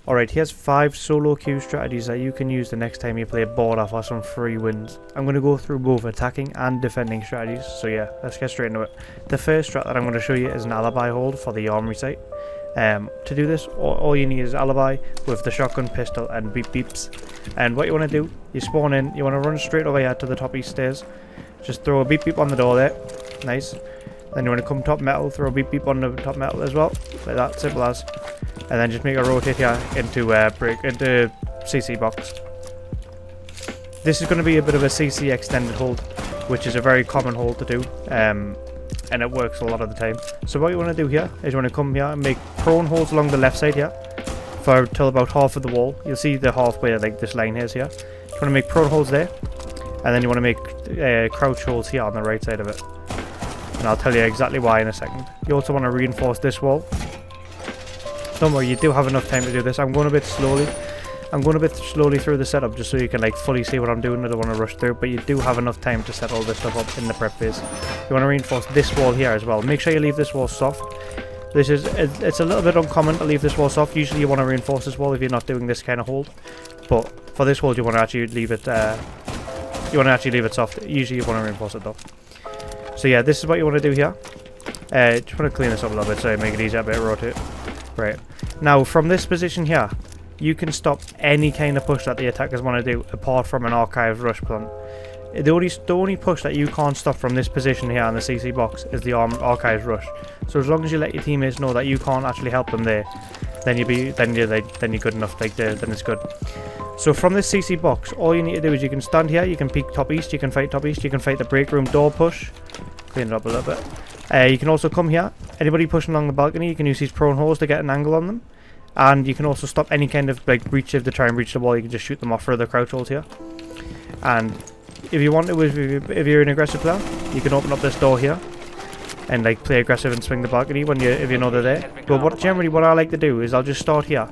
Alright, here's 5 solo queue strategies that you can use the next time you play a border for some free wins. I'm going to go through both attacking and defending strategies, so yeah, let's get straight into it. The first strat that I'm going to show you is an alibi hold for the armory site. To do this, all you need is alibi with the shotgun, pistol and beep beeps. And what you want to do, you spawn in, you want to run straight over here to the top east stairs. Just throw a beep beep on the door there, nice. Then you want to come top metal, throw a beep beep on the top metal as well, like that, simple as. And then just make a rotate here into into CC box. This is going to be a bit of a CC extended hold, which is a very common hold to do, and it works a lot of the time. So what you want to do here is you want to come here and make prone holds along the left side here for till about half of the wall. You'll see the halfway, like this line is here. You want to make prone holds there, and then you want to make crouch holds here on the right side of it. And I'll tell you exactly why in a second. You also want to reinforce this wall. Don't worry, you do have enough time to do this. I'm going a bit slowly. I'm going a bit slowly through the setup just so you can like fully see what I'm doing. I don't want to rush through, but you do have enough time to set all this stuff up in the prep phase. You want to reinforce this wall here as well. Make sure you leave this wall soft. It's a little bit uncommon to leave this wall soft. Usually you want to reinforce this wall if you're not doing this kind of hold. But for this hold you want to actually leave it soft. Usually you want to reinforce it though. So yeah, this is what you want to do here. Just want to clean this up a little bit so you make it easier to rotate. Right, now from this position here, you can stop any kind of push that the attackers want to do apart from an archive rush plant. The only push that you can't stop from this position here in the CC box is the archive rush. So as long as you let your teammates know that you can't actually help them there, then you're good enough. Like then it's good. So from this CC box, all you need to do is you can stand here, you can peek top east, you can fight top east, you can fight the break room door push. Clean it up a little bit. You can also come here. Anybody pushing along the balcony, you can use these prone holes to get an angle on them. And you can also stop any kind of like breach. If they try and breach the wall, you can just shoot them off further crouch holds here. And if you want to, if you're an aggressive player, you can open up this door here and like play aggressive and swing the balcony if you know they're there. But what I like to do is I'll just start here.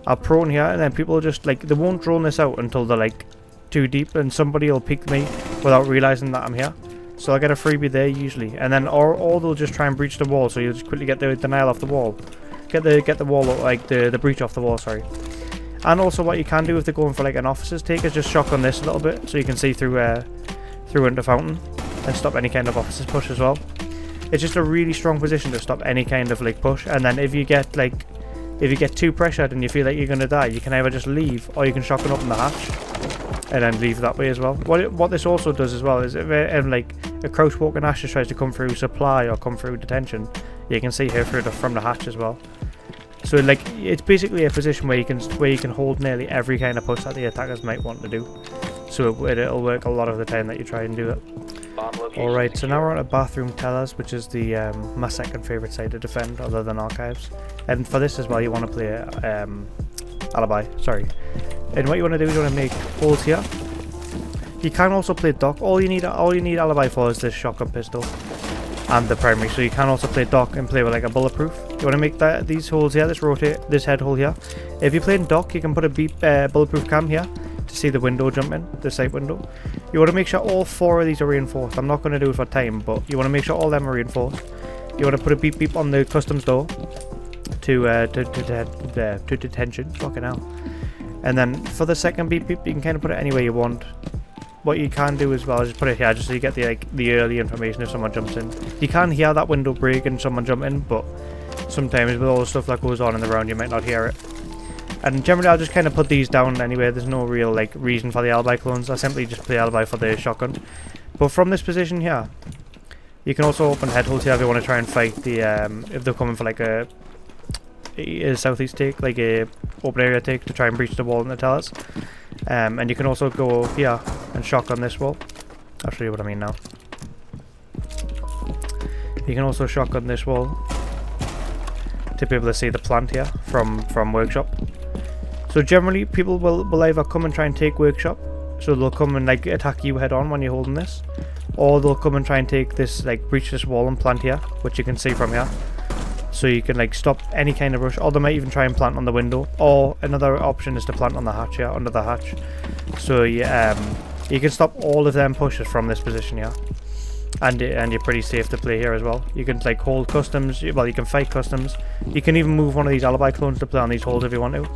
I'll prone here, and then people will just like, they won't drone this out until they're like too deep, and somebody will peek me without realizing that I'm here. So I'll get a freebie there usually, and then or they'll just try and breach the wall, so you'll just quickly get the denial off the wall. Get the wall, like the breach off the wall, sorry. And also what you can do if they're going for like an officer's take is just shotgun this a little bit so you can see through into fountain and stop any kind of officer's push as well. It's just a really strong position to stop any kind of like push, and then if you get too pressured and you feel like you're gonna die, you can either just leave or you can shotgun open the hatch and then leave that way as well. What this also does as well is if like a crouch walking Ash just tries to come through supply or come through detention, you can see here from the hatch as well. So like it's basically a position where you can hold nearly every kind of push that the attackers might want to do. So it'll work a lot of the time that you try and do it. Alright, so now we're on a bathroom tellers, which is my second favourite side to defend other than archives. And for this as well you want to play alibi, sorry. And what you want to do is you want to make holes here. You can also play dock. All you need alibi for is this shotgun pistol and the primary. So you can also play dock and play with like a bulletproof. You want to make these holes here, this head hole here. If you're playing dock, you can put a bulletproof cam here to see the window jump in, the sight window. You want to make sure all 4 of these are reinforced. I'm not going to do it for time, but you want to make sure all them are reinforced. You want to put a beep beep on the customs door to detention. Fucking hell. And then for the second beep beep, you can kind of put it anywhere you want. What you can do as well is just put it here, just so you get the early information if someone jumps in. You can hear that window break and someone jump in, but sometimes with all the stuff that goes on in the round, you might not hear it. And generally, I'll just kind of put these down anyway. There's no real like reason for the alibi clones. I simply just play alibi for the shotgun. But from this position here, you can also open head holes here if you want to try and fight the if they're coming for like a southeast take, like a open area take to try and breach the wall in the tellers. And you can also go here and shotgun this wall. I'll show you what I mean now. You can also shotgun this wall to be able to see the plant here from workshop. So generally people will either come and try and take workshop, so they'll come and like attack you head on when you're holding this, or they'll come and try and take this, like breach this wall and plant here, which you can see from here. So you can like stop any kind of rush, or they might even try and plant on the window, or another option is to plant on the hatch here, under the hatch. So you can stop all of them pushes from this position here. And you're pretty safe to play here as well. You can like hold customs, well you can fight customs. You can even move one of these alibi clones to play on these holes if you want to.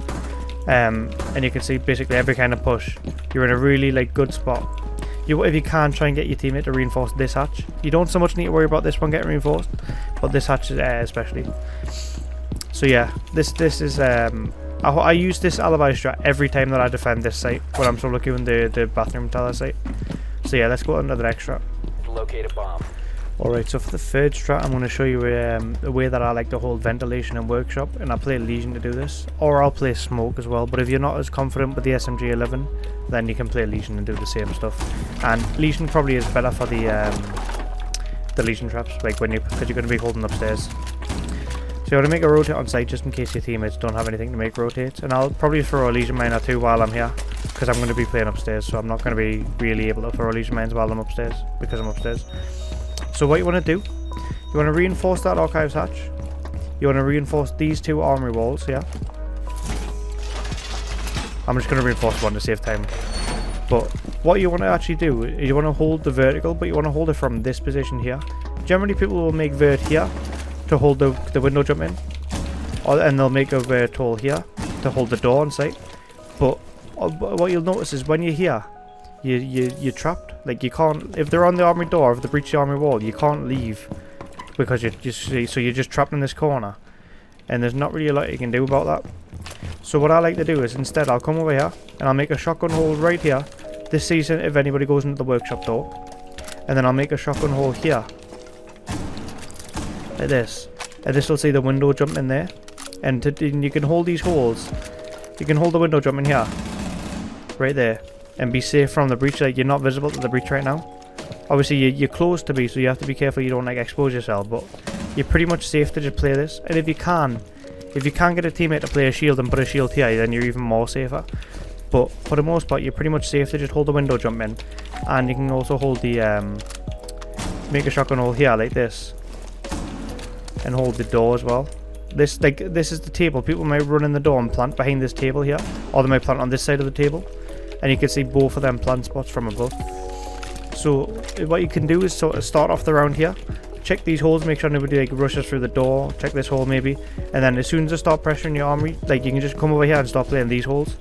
and you can see basically every kind of push. You're in a really like good spot. If you can, try and get your teammate to reinforce this hatch. You don't so much need to worry about this one getting reinforced, but this hatch especially. So yeah, this is I use this alibi strat every time that I defend this site when I'm solo queuing the bathroom teller site. So yeah, let's go on to the next strat. Locate a bomb. Alright, so for the third strat, I'm going to show you a way that I like to hold ventilation and workshop, and I play Legion to do this, or I'll play smoke as well. But if you're not as confident with the SMG11, then you can play Legion and do the same stuff. And Legion probably is better for the Legion traps, like because you're going to be holding upstairs. So you want to make a rotate on site just in case your teammates don't have anything to make rotates, and I'll probably throw a Legion mine or two while I'm here, because I'm going to be playing upstairs, so I'm not going to be really able to throw Legion mines while I'm upstairs, because I'm upstairs. So what you want to do, you want to reinforce that archives hatch, you want to reinforce these two armory walls here. I'm just going to reinforce one to save time. But what you want to actually do is you want to hold the vertical, but you want to hold it from this position here. Generally people will make vert here to hold the window jump in, and they'll make a vert hole here to hold the door on site. But what you'll notice is when you're here, you're trapped. Like you can't, if they're on the armory door, if they breach the armory wall, you can't leave because you're just trapped in this corner, and there's not really a lot you can do about that. So what I like to do is instead I'll come over here and I'll make a shotgun hole right here. This sees if anybody goes into the workshop door, and then I'll make a shotgun hole here like this, and this will see the window jump in there, and you can hold these holes. You can hold the window jump in here, right there, and be safe from the breach. Like you're not visible to the breach right now. Obviously you're close to be, so you have to be careful you don't like expose yourself, but you're pretty much safe to just play this. And if you can get a teammate to play a shield and put a shield here, then you're even more safer. But for the most part, you're pretty much safe to just hold the window jump in, and you can also hold the make a shotgun hole here like this, and hold the door as well. This is the table. People might run in the door and plant behind this table here, or they might plant on this side of the table, and you can see both of them plant spots from above. So what you can do is sort of start off the round here, check these holes, make sure nobody like rushes through the door, check this hole maybe, and then as soon as I start pressuring your armory, like you can just come over here and start playing these holes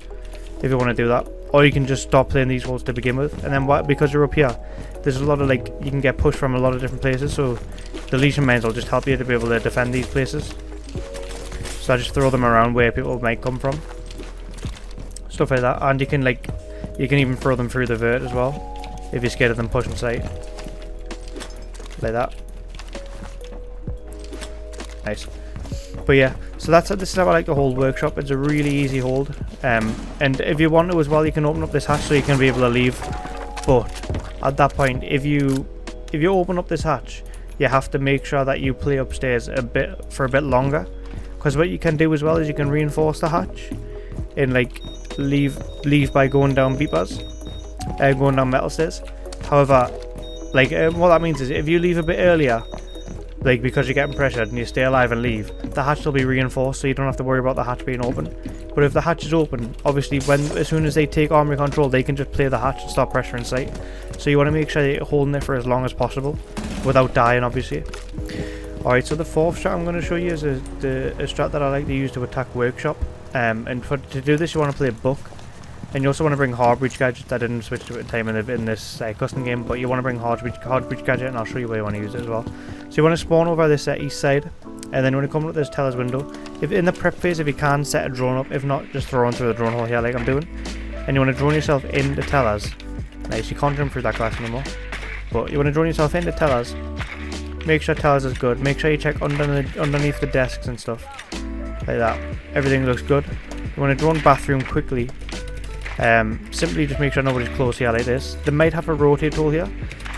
if you want to do that, or you can just stop playing these holes to begin with. And then because you're up here, there's a lot of like, you can get pushed from a lot of different places, so the Legion mines will just help you to be able to defend these places. So I just throw them around where people might come from, stuff like that. And you can even throw them through the vert as well if you're scared of them pushing sight, like that. Nice. But yeah, so this is how I like to hold workshop. It's a really easy hold, and if you want to as well, you can open up this hatch so you can be able to leave. But at that point, if you open up this hatch, you have to make sure that you play upstairs for a bit longer, because what you can do as well is you can reinforce the hatch and like leave by going down beepers, going down metal stairs. However, like what that means is if you leave a bit earlier, like because you're getting pressured and you stay alive and leave, the hatch will be reinforced, so you don't have to worry about the hatch being open. But if the hatch is open, obviously as soon as they take armory control, they can just play the hatch and stop pressuring sight. So you want to make sure you're holding it for as long as possible without dying, obviously. Alright, so the fourth strat I'm going to show you is a strat that I like to use to attack workshop. And to do this, you want to play book, and you also want to bring hard breach gadget. I didn't switch to it in time in this custom game, but you want to bring hard breach gadget, and I'll show you where you want to use it as well. So you want to spawn over this east side, and then when you come up this teller's window, if in the prep phase, if you can, set a drone up. If not, just throw on through the drone hole here like I'm doing, and you want to drone yourself into tellers. Nice, you can't jump through that glass anymore, but you want to drone yourself into tellers. Make sure tellers is good. Make sure you check underneath the desks and stuff like that. Everything looks good. You want to drone bathroom quickly. Simply just make sure nobody's close here like this. They might have a rotate hole here.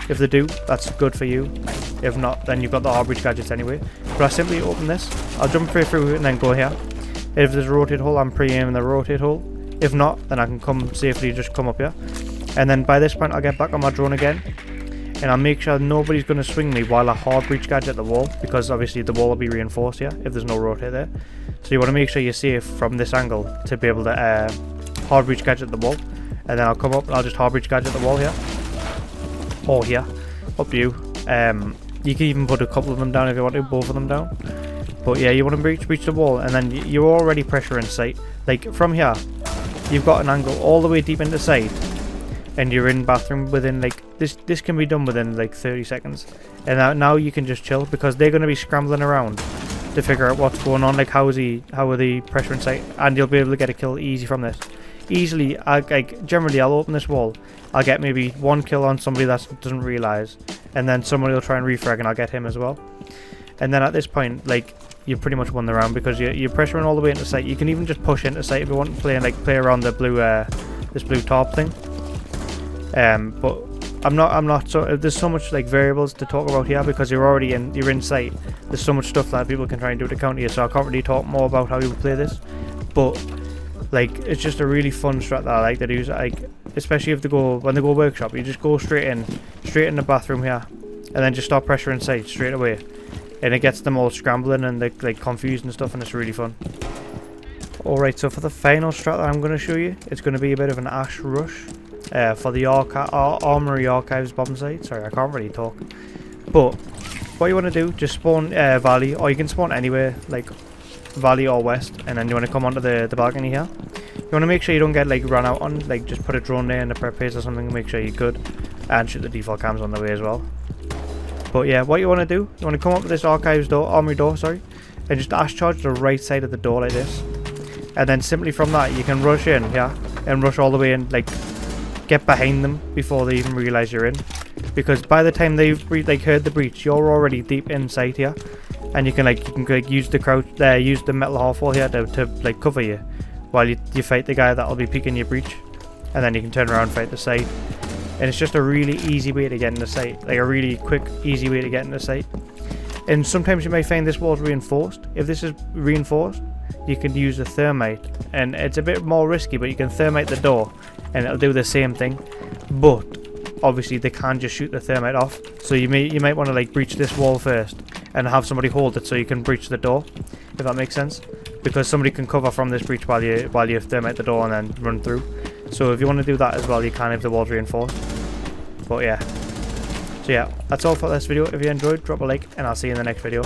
If they do, that's good for you. If not, then you've got the hard breach gadgets anyway. But I simply open this. I'll jump straight through it and then go here. If there's a rotate hole, I'm pre-aiming the rotate hole. If not, then I can come safely, just come up here. And then by this point, I'll get back on my drone again, and I'll make sure nobody's going to swing me while I hard breach gadget the wall, because obviously the wall will be reinforced here if there's no rotate there. So you want to make sure you're safe from this angle to be able to hard breach gadget the wall, and then I'll come up and I'll just hard breach gadget the wall here, or here, up to you. You can even put a couple of them down if you want to, both of them down. But yeah, you want to breach the wall, and then you're already pressure in sight. Like from here, you've got an angle all the way deep into sight, and you're in bathroom within like this can be done within like 30 seconds, and now you can just chill because they're going to be scrambling around to figure out what's going on, like how are the pressure in sight, and you'll be able to get a kill easy from this. Easily, generally I'll open this wall, I'll get maybe 1 kill on somebody that doesn't realise, and then somebody will try and refrag and I'll get him as well. And then at this point, like, you pretty much won the round because you're pressuring all the way into sight. You can even just push into sight if you want to play around the blue this blue top thing. But I'm not so there's so much like variables to talk about here because you're in sight. There's so much stuff that people can try and do to counter you, so I can't really talk more about how you play this. But like, it's just a really fun strat that I like to do. Like, especially when they go workshop, you just go straight in the bathroom here, and then just start pressure in sight straight away, and it gets them all scrambling and like confused and stuff, and it's really fun. Alright, so for the final strat that I'm going to show you, it's going to be a bit of an Ash rush for the Armory Archives bomb site. Sorry, I can't really talk. But what you want to do, just spawn Valley, or you can spawn anywhere, like Valley or West, and then you want to come onto the balcony here. You want to make sure you don't get like run out on, like just put a drone there in the prep phase or something, make sure you're good, and shoot the default cams on the way as well. But yeah, what you want to do, you want to come up with this Armory door, sorry, and just Ash charge the right side of the door like this. And then simply from that, you can rush in, yeah, and rush all the way in, like, get behind them before they even realise you're in. Because by the time they've heard the breach, you're already deep in sight here, and you can use the crouch there, use the metal half wall here to like cover you, while you fight the guy that'll be peeking your breach, and then you can turn around and fight the site. And it's just a really easy way to get into sight, like a really quick, easy way to get into sight. And sometimes you may find this wall's reinforced. If this is reinforced, you can use the thermite, and it's a bit more risky, but you can thermite the door and it'll do the same thing. But obviously they can't just shoot the thermite off, so you might want to like breach this wall first and have somebody hold it so you can breach the door, if that makes sense, because somebody can cover from this breach while you thermite the door and then run through. So if you want to do that as well, you can if the wall's reinforced. But yeah, so yeah, that's all for this video. If you enjoyed, drop a like and I'll see you in the next video.